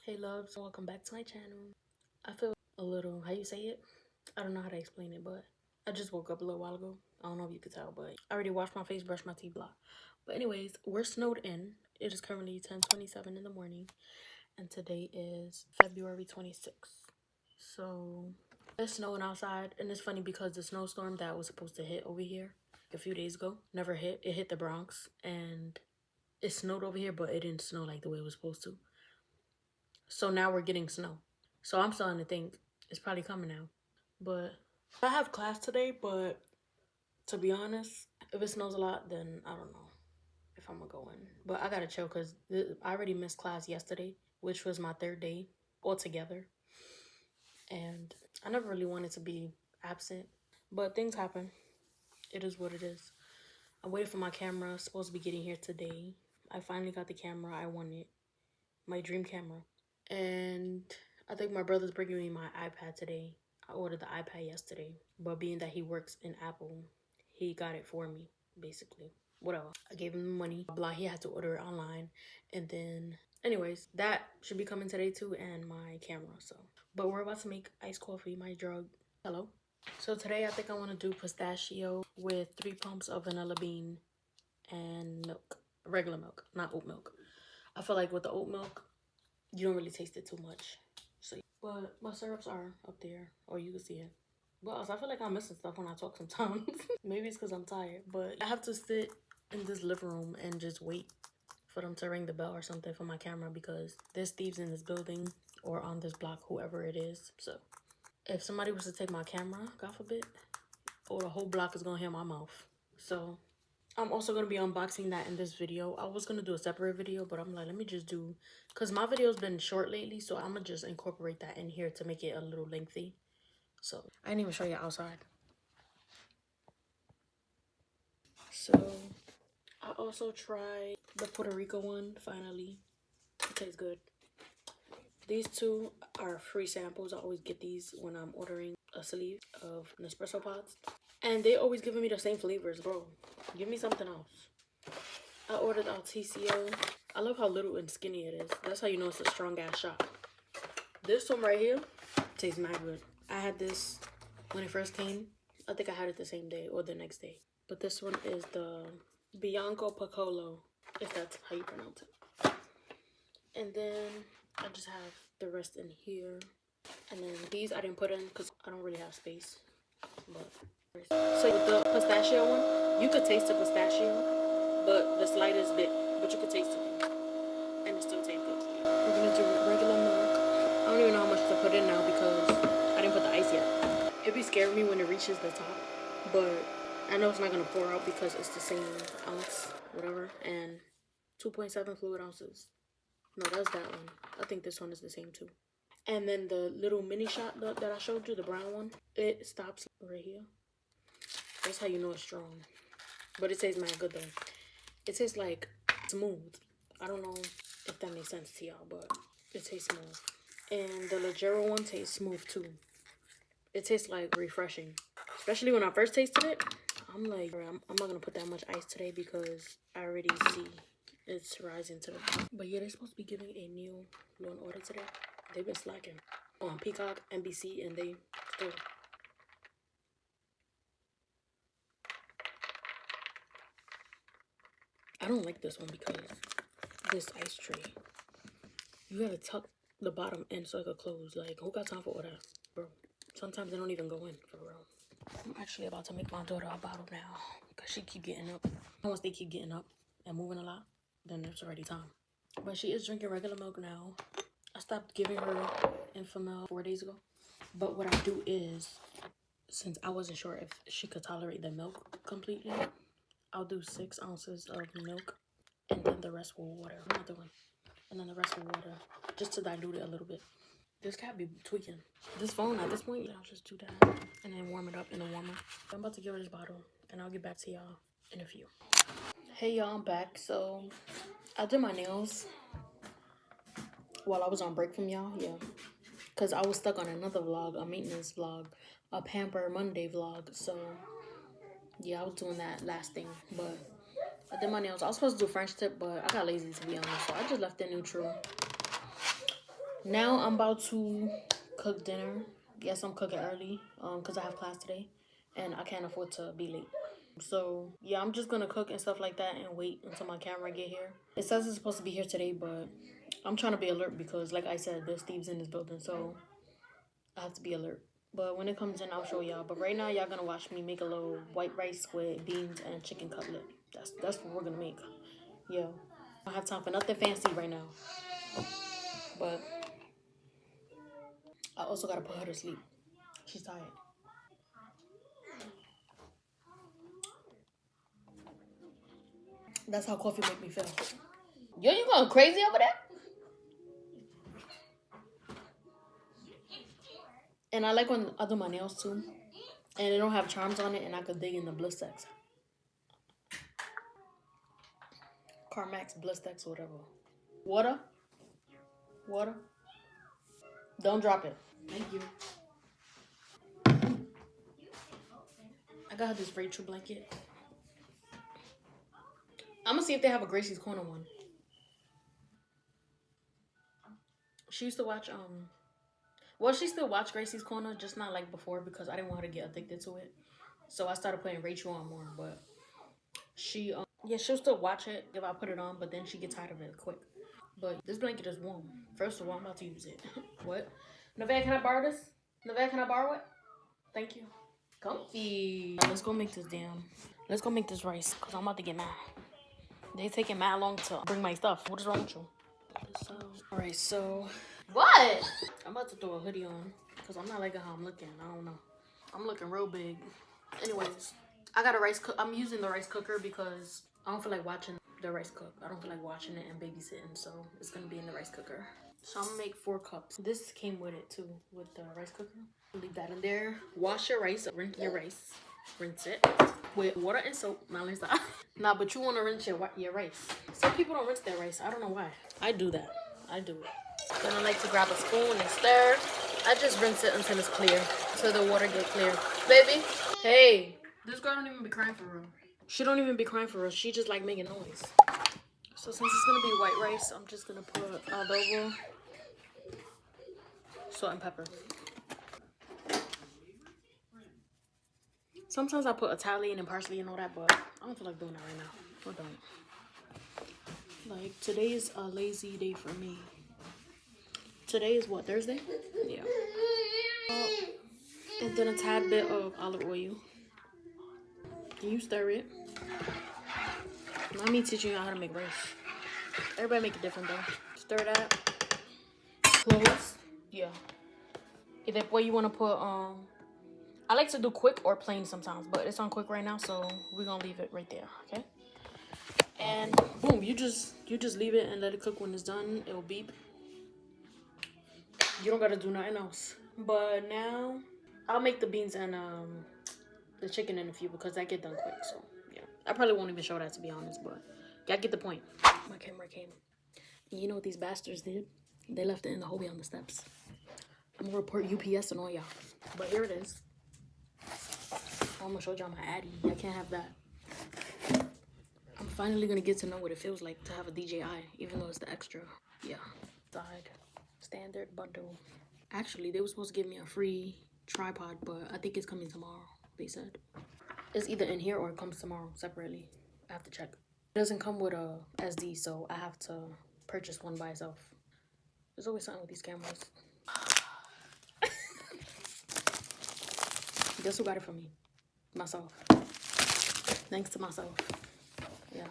Hey loves, welcome back to my channel. I feel a little, how you say it? I don't know how to explain it, but I just woke up a little while ago. I don't know if you could tell, but I already washed my face, brushed my teeth, blah. But anyways, we're snowed in. It is currently 10:27 in the morning, and today is February 26th. So it's snowing outside, and it's funny because the snowstorm that was supposed to hit over here a few days ago never hit. It hit the Bronx, and it snowed over here, but it didn't snow like the way it was supposed to. So now we're getting snow. So I'm starting to think it's probably coming now. But I have class today, but to be honest, if it snows a lot, then I don't know if I'm gonna go in. But I gotta chill because I already missed class yesterday, which was my third day altogether. And I never really wanted to be absent, but things happen. It is what it is. I'm waiting for my camera. It's supposed to be getting here today. I finally got the camera I wanted, my dream camera. And I think my brother's bringing me my iPad today. I ordered the iPad yesterday, but being that he works in Apple, he got it for me, basically. Whatever. I gave him the money. Blah, he had to order it online. And then, anyways, that should be coming today too, and my camera, so. But we're about to make iced coffee, my drug. Hello. So today I think I want to do pistachio with 3 pumps of vanilla bean and milk. Regular milk, not oat milk. I feel like with the oat milk, you don't really taste it too much. So, but my syrups are up there, or you can see it. But also, I feel like I'm missing stuff when I talk sometimes. Maybe it's because I'm tired, but I have to sit in this living room and just wait for them to ring the bell or something for my camera because there's thieves in this building or on this block, whoever it is. So if somebody was to take my camera, God forbid, or the whole block is gonna hear my mouth. So I'm also going to be unboxing that in this video. I was going to do a separate video, but I'm like, let me just do, because my video's been short lately, so I'm going to just incorporate that in here to make it a little lengthy. So I didn't even show you outside. So I also tried the Puerto Rico one, finally. It tastes good. These two are free samples. I always get these when I'm ordering a sleeve of Nespresso pods. And they always giving me the same flavors, bro. Give me something else. I ordered Altisio. I love how little and skinny it is. That's how you know it's a strong ass shot. This one right here tastes mad good. I had this when it first came. I think I had it the same day or the next day. But this one is the Bianco Piccolo, if that's how you pronounce it. And then I just have the rest in here. And then these I didn't put in because I don't really have space. But so with the pistachio one, you could taste the pistachio, but the slightest bit, but you could taste it, and it still tastes good. We're gonna do regular milk. I don't even know how much to put in now because I didn't put the ice yet. It'd be scaring me when it reaches the top, but I know it's not gonna pour out because it's the same ounce, whatever, and 2.7 fluid ounces. No, that's that one. I think this one is the same too. And then the little mini shot that I showed you, the brown one, it stops right here. That's how you know it's strong. But it tastes mad good though. It tastes like smooth. I don't know if that makes sense to y'all, but it tastes smooth. And the Leggero one tastes smooth too. It tastes like refreshing. Especially when I first tasted it, I'm like, I'm not gonna put that much ice today because I already see it's rising to the top. But yeah, they're supposed to be giving a new Law and Order today. They've been slacking on Peacock, NBC, and they still. I don't like this one because this ice tray, you gotta tuck the bottom in so it could close. Like, who got time for all that, bro? Sometimes they don't even go in, for real. I'm actually about to make my daughter a bottle now because she keep getting up. Once they keep getting up and moving a lot, then it's already time. But she is drinking regular milk now. I stopped giving her Enfamil 4 days ago. But what I do is, since I wasn't sure if she could tolerate the milk completely, I'll do 6 ounces of milk and then the rest will water. Another one. And then the rest will water just to dilute it a little bit. This cat be tweaking. This phone at this point, I'll just do that and then warm it up in the warmer. I'm about to give her this bottle and I'll get back to y'all in a few. Hey y'all, I'm back. So I did my nails while I was on break from y'all, yeah. Because I was stuck on another vlog, a maintenance vlog, a Pamper Monday vlog. So yeah, I was doing that last thing, but I did my nails. I was supposed to do French tip, but I got lazy to be honest, so I just left it neutral. Now I'm about to cook dinner. Yes, I'm cooking early because I have class today and I can't afford to be late. So yeah, I'm just gonna cook and stuff like that and wait until my camera get here. It says it's supposed to be here today, but I'm trying to be alert because like I said, there's thieves in this building, so I have to be alert. But when it comes in, I'll show y'all. But right now, y'all gonna watch me make a little white rice with beans and chicken cutlet. That's what we're gonna make. Yo, I don't have time for nothing fancy right now. But I also gotta put her to sleep. She's tired. That's how coffee make me feel. Yo, you going crazy over there? And I like when I do my nails too. And they don't have charms on it and I could dig in the Blistex. Carmax, Blistex, whatever. Water? Water? Don't drop it. Thank you. I got her this Rachel blanket. I'm gonna see if they have a Gracie's Corner one. She used to watch well, she still watched Gracie's Corner, just not like before because I didn't want her to get addicted to it. So I started putting Rachel on more, but she yeah, she'll still watch it if I put it on, but then she gets tired of it quick. But this blanket is warm. First of all, I'm about to use it. What? Nevaeh, can I borrow this? Nevaeh, can I borrow it? Thank you. Comfy. Let's go make this Let's go make this rice because I'm about to get mad. They taking mad long to bring my stuff. What is wrong with you? So, all right, so what? I'm about to throw a hoodie on because I'm not liking how I'm looking. I don't know. I'm looking real big. Anyways, I got a rice cook. I'm using the rice cooker because I don't feel like watching the rice cook. I don't feel like watching it and babysitting, so it's gonna be in the rice cooker. So I'm gonna make 4 cups. This came with it too, with the rice cooker. Leave that in there. Wash your rice. Rinse your rice. Rinse it with water and soap. Not like that. Nah, but you want to rinse your rice. Some people don't rinse their rice. I don't know why. I do that. I do it. Then I like to grab a spoon and stir. I just rinse it until it's clear. Until the water get clear. Baby. Hey. This girl don't even be crying for real. She don't even be crying for real. She just like making noise. So since it's going to be white rice, I'm just going to put adobo, salt, and pepper. Sometimes I put Italian and parsley and all that, but I don't feel like doing that right now. I don't. Like, today is a lazy day for me. Today is what, Thursday? Yeah. And then a tad bit of olive oil. And you stir it. Not me teaching you how to make rice. Everybody make it different though. Stir that. Close. Yeah. If that way you want to put, I like to do quick or plain sometimes, but it's on quick right now, so we're gonna leave it right there, okay? And boom, you just leave it and let it cook. When it's done, it'll beep. You don't gotta do nothing else. But now I'll make the beans and the chicken in a few because that get done quick. So yeah, I probably won't even show that to be honest, but y'all get the point. My camera came. And you know what these bastards did? They left it in the hallway on the steps. I'm gonna report UPS and all y'all. But here it is. I'm gonna show y'all my Addy. I can't have that. I'm finally gonna get to know what it feels like to have a DJI, even though it's the extra. Yeah. Side. Standard bundle. Actually, they were supposed to give me a free tripod, but I think it's coming tomorrow, they said. It's either in here or it comes tomorrow separately. I have to check. It doesn't come with a SD, so I have to purchase one by itself. There's always something with these cameras. Guess who got it for me? Myself. Thanks to myself. Yeah.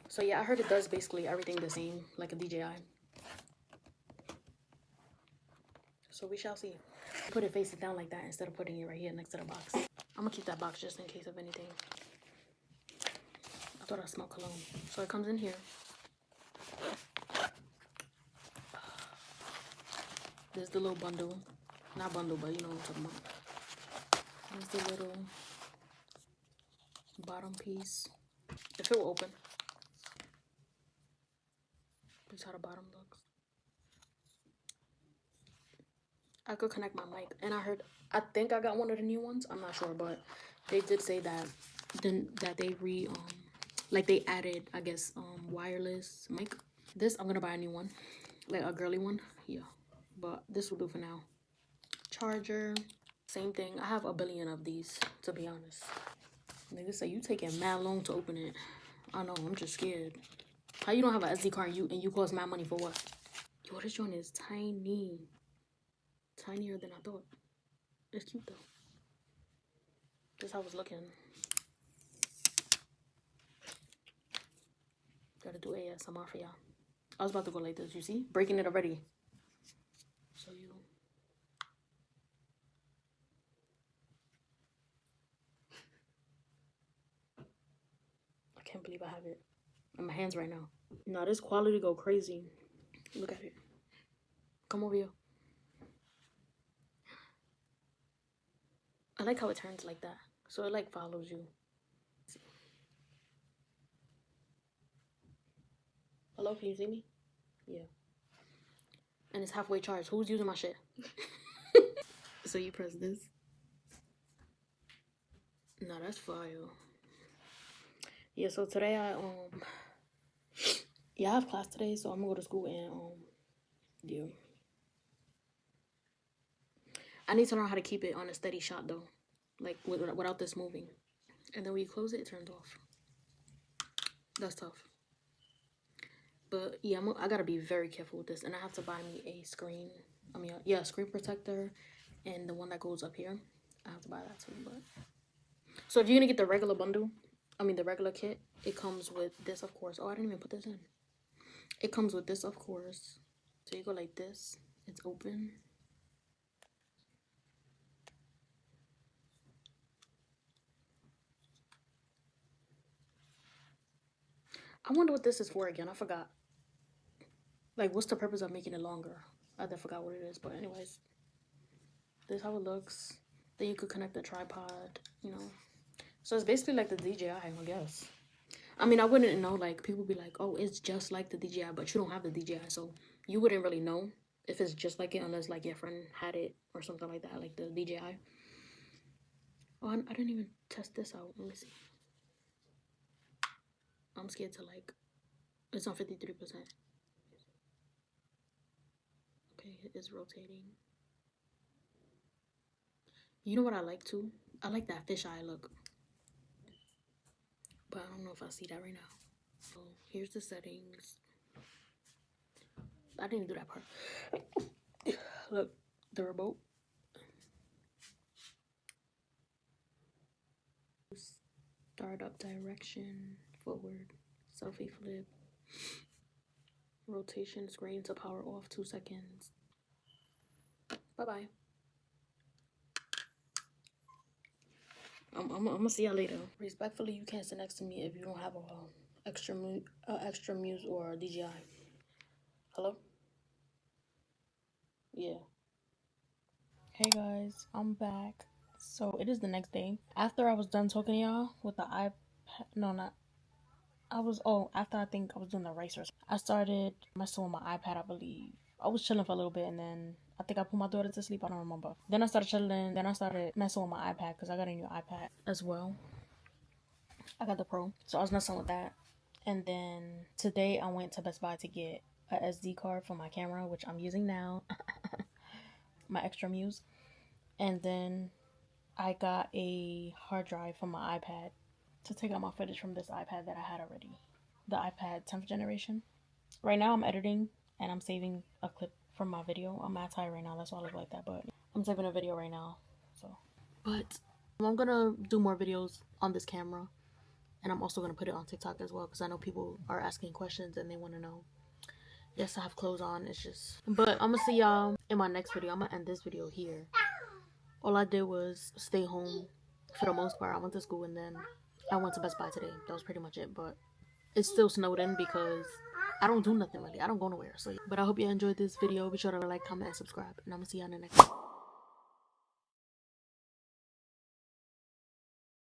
So yeah, I heard it does basically everything the same, like a DJI. So we shall see. Put it face it down like that instead of putting it right here next to the box. I'm gonna keep that box just in case of anything. I thought I smelled cologne. So it comes in here. There's the little bundle. Not bundle, but you know what I'm talking about. There's the little bottom piece. If it will open. This is how the bottom looks. I could connect my mic. And I think I got one of the new ones. I'm not sure, but they did say that they added, I guess, wireless mic. This, I'm gonna buy a new one. Like a girly one. yeah. But this will do for now. Charger, same thing. I have a billion of these, to be honest. Nigga say you taking mad long to open it. I know, I'm just scared. How you don't have an SD card and you cost mad money for what? Yo, this joint is tiny. Tinier than I thought. It's cute though. This how I was looking. Gotta do ASMR for y'all. I was about to go like this, you see? Breaking it already. So you. I can't believe I have it in my hands right now. Now this quality go crazy. Look at it. Come over here. I like how it turns like that. So it like follows you. Hello, can you see me? Yeah. And it's halfway charged. Who's using my shit? So you press this. No, that's fire. Yeah, so today I have class today, so I'm gonna go to school and yeah. I need to learn how to keep it on a steady shot though. Like without this moving. And then when you close it, it turns off. That's tough. But yeah, I gotta be very careful with this, and I have to buy me a screen. Screen protector, and the one that goes up here. I have to buy that too. But so if you're gonna get the regular bundle, the regular kit, it comes with this, of course. Oh, I didn't even put this in. It comes with this, of course. So you go like this. It's open. I wonder what this is for again. I forgot. Like, what's the purpose of making it longer? I forgot what it is. But anyways, this is how it looks. Then you could connect the tripod, So it's basically like the DJI, I guess. I wouldn't know. Like, people be like, oh, it's just like the DJI, but you don't have the DJI. So you wouldn't really know if it's just like it unless, like, your friend had it or something like that, like the DJI. Oh, I didn't even test this out. Let me see. I'm scared to, like, it's on 53%. Okay, it is rotating. You know what I like too? I like that fisheye look. But I don't know if I see that right now. So here's the settings. I didn't do that part. Look, the remote. Startup direction, forward, selfie flip, rotation screen to power off, 2 seconds. Bye-bye. I'm gonna see y'all later. Respectfully, you can't sit next to me if you don't have a extra Muse or a DJI. Hello? Yeah. Hey guys, I'm back. So it is the next day. After I was done talking to y'all with the iPad, after I think I was doing the rice or something, I started messing with my iPad, I believe. I was chilling for a little bit and then I think I put my daughter to sleep, I don't remember. Then I started chilling, then I started messing with my iPad because I got a new iPad as well. I got the Pro, so I was messing with that. And then today I went to Best Buy to get a SD card for my camera, which I'm using now, my extra Muse. And then I got a hard drive for my iPad to take out my footage from this iPad that I had already. The iPad 10th generation. Right now I'm editing and I'm saving a clip from my video. I'm mad tired right now, that's why I look like that, but I'm saving a video right now. But I'm gonna do more videos on this camera, and I'm also gonna put it on TikTok as well because I know people are asking questions and they want to know. Yes, I have clothes on. It's just, but I'm gonna see y'all in my next video. I'm gonna end this video here. All I did was stay home for the most part. I went to school and then I went to Best Buy today. That was pretty much it. But it's still snowed in because I don't do nothing really. I don't go nowhere. So, but I hope you enjoyed this video. Be sure to like, comment, and subscribe. And I'm gonna see y'all in the next one.